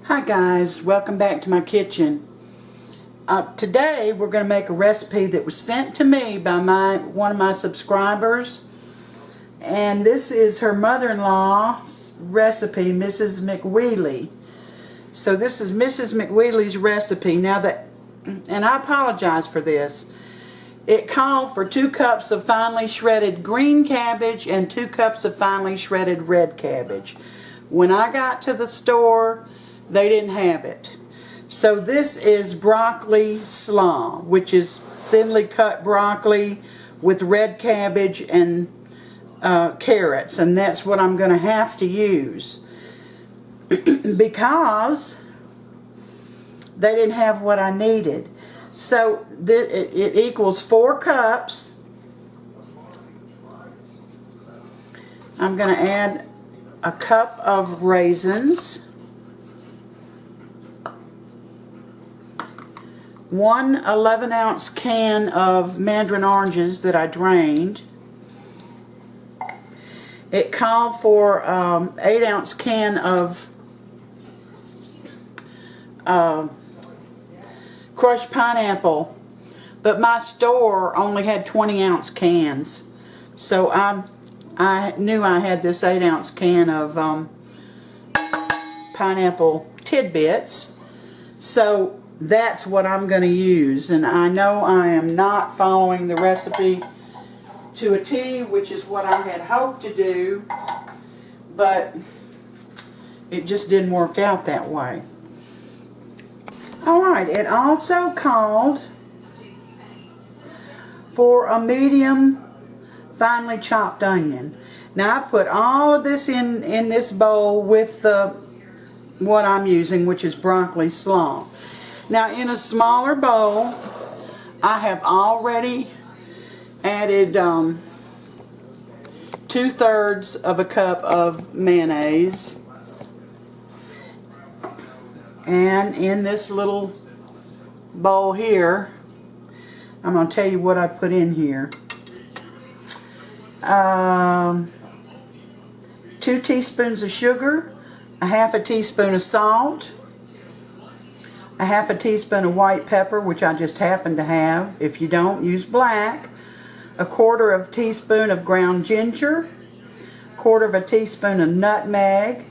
Hi guys, welcome back to my kitchen. Today we're going to make a recipe that was sent to me by one of my subscribers, and this is her mother-in-law's recipe, Mrs. McWheely. So this is Mrs. McWheely's recipe. And I apologize for this. It called for 2 cups of finely shredded green cabbage and 2 cups of finely shredded red cabbage. When I got to the store, they didn't have it. So this is broccoli slaw, which is thinly cut broccoli with red cabbage and carrots, and that's what I'm going to have to use because they didn't have what I needed. So it equals 4 cups. I'm going to add a cup of raisins, 1 11-ounce can of Mandarin oranges that I drained. It called for 8-ounce can of crushed pineapple, but my store only had 20-ounce cans, so I knew I had this 8-ounce can of pineapple tidbits, so that's what I'm going to use. And I know I am not following the recipe to a T, which is what I had hoped to do, but it just didn't work out that way. Alright, it also called for a medium finely chopped onion. Now I put all of this in this bowl with what I'm using, which is broccoli slaw. Now in a smaller bowl, I have already added 2/3 of a cup of mayonnaise. And in this little bowl here, I'm going to tell you what I put in here. 2 teaspoons of sugar, a 1/2 teaspoon of salt, a 1/2 teaspoon of white pepper, which I just happen to have. If you don't, use black. A 1/4 teaspoon of ground ginger, 1/4 teaspoon of nutmeg,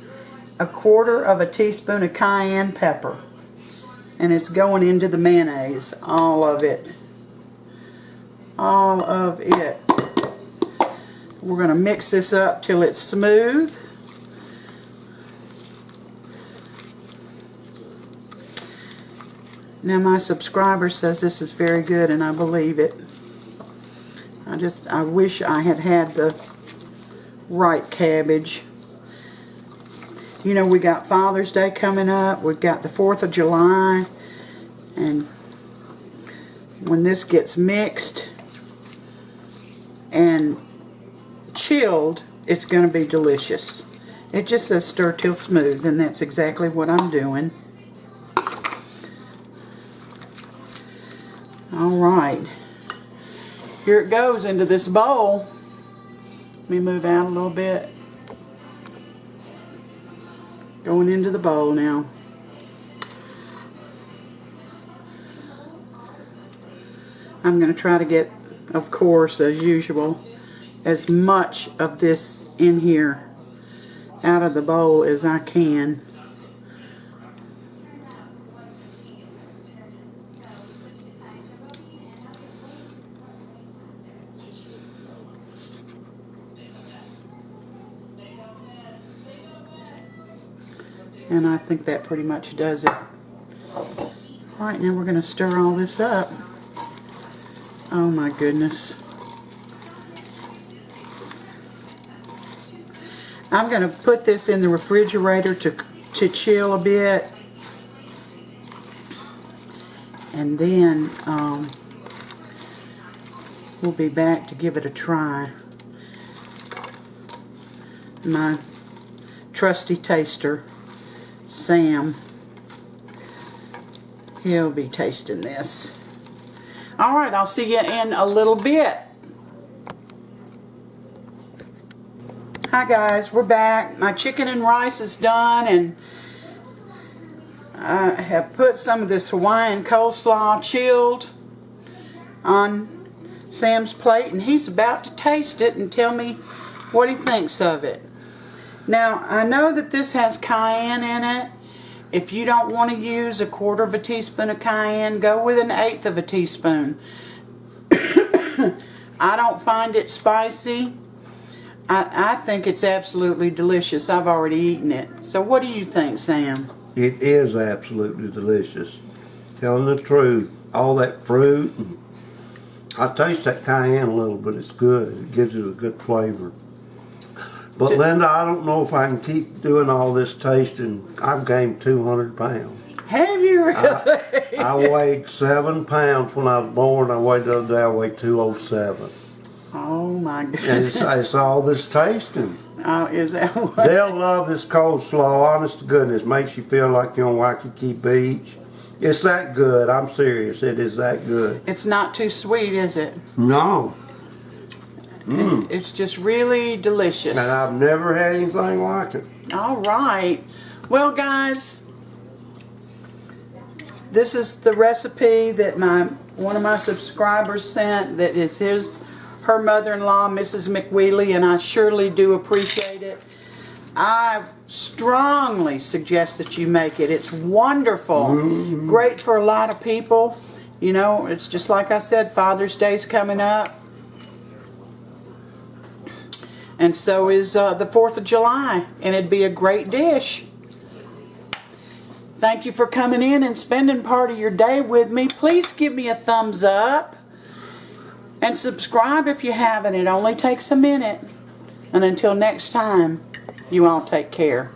a 1/4 teaspoon of cayenne pepper. And it's going into the mayonnaise, all of it. All of it. We're going to mix this up till it's smooth. Now my subscriber says this is very good, and I believe it. I wish I had had the right cabbage. You know, we got Father's Day coming up. We've got the 4th of July. And when this gets mixed and chilled, it's going to be delicious. It just says stir till smooth, and that's exactly what I'm doing. Alright. Here it goes into this bowl. Let me move out a little bit. Going into the bowl now. I'm going to try to get, of course, as usual, as much of this in here out of the bowl as I can. And I think that pretty much does it. Alright, now we're going to stir all this up. Oh my goodness. I'm going to put this in the refrigerator to chill a bit. And then we'll be back to give it a try. My trusty taster, Sam, he'll be tasting this. Alright, I'll see you in a little bit. Hi guys, we're back. My chicken and rice is done, and I have put some of this Hawaiian coleslaw chilled on Sam's plate, and he's about to taste it and tell me what he thinks of it. Now, I know that this has cayenne in it. If you don't want to use 1/4 of a teaspoon of cayenne, go with 1/8 of a teaspoon. I don't find it spicy. I think it's absolutely delicious. I've already eaten it. So what do you think, Sam? It is absolutely delicious. Telling the truth, all that fruit. I taste that cayenne a little, but it's good. It gives it a good flavor. But Linda, I don't know if I can keep doing all this tasting. I've gained 200 pounds. Have you really? I weighed 7 pounds when I was born. I weighed the other day, I weighed 207. Oh my goodness. And it's all this tasting. Oh, is that what? They'll love this coleslaw, honest to goodness. Makes you feel like you're on Waikiki Beach. It's that good. I'm serious. It is that good. It's not too sweet, is it? No. It's just really delicious. And I've never had anything like it. All right. Well, guys, this is the recipe that one of my subscribers sent. That is her mother-in-law, Mrs. McWheely, and I surely do appreciate it. I strongly suggest that you make it. It's wonderful. Great for a lot of people. You know, it's just like I said, Father's Day's coming up. And so is the 4th of July. And it'd be a great dish. Thank you for coming in and spending part of your day with me. Please give me a thumbs up. And subscribe if you haven't. It only takes a minute. And until next time, you all take care.